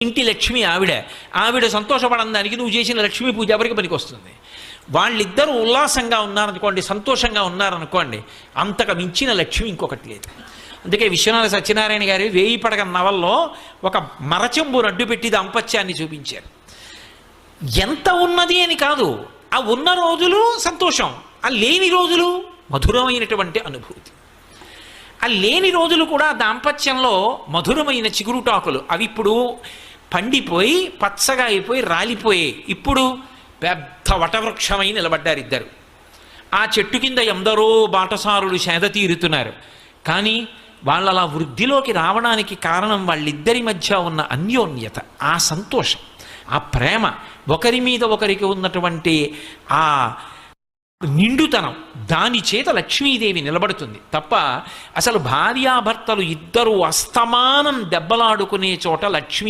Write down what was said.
ఇంటి లక్ష్మి ఆవిడ సంతోషపడడానికి నువ్వు చేసిన లక్ష్మీ పూజ ఎవరికి పనికొస్తుంది? వాళ్ళిద్దరూ ఉల్లాసంగా ఉన్నారనుకోండి, సంతోషంగా ఉన్నారనుకోండి, అంతకు మించిన లక్ష్మి ఇంకొకటి లేదు. అందుకే విశ్వనాథ సత్యనారాయణ గారి 1000 పడగ నవల్లో ఒక మరచెంబును అడ్డు పెట్టి దాంపత్యాన్ని చూపించారు. ఎంత ఉన్నది అని కాదు, ఆ ఉన్న రోజులు సంతోషం, ఆ లేని రోజులు మధురమైనటువంటి అనుభూతి. ఆ లేని రోజులు కూడా దాంపత్యంలో మధురమైన చిగురుటాకులు, అవి ఇప్పుడు పండిపోయి పచ్చగా అయిపోయి రాలిపోయి ఇప్పుడు పెద్ద వటవృక్షమై నిలబడ్డారు ఇద్దరు. ఆ చెట్టు కింద ఎందరో బాటసారులు సేద తీరుతున్నారు. కానీ వాళ్ళు అలా వృద్ధిలోకి రావడానికి కారణం వాళ్ళిద్దరి మధ్య ఉన్న అన్యోన్యత, ఆ సంతోషం, ఆ ప్రేమ, ఒకరి మీద ఒకరికి ఉన్నటువంటి ఆ నిండుతనం, దాని చేత లక్ష్మీదేవి నిలబడుతుంది తప్ప అసలు భార్యాభర్తలు ఇద్దరూ అస్తమానం దెబ్బలాడుకునే చోట లక్ష్మీ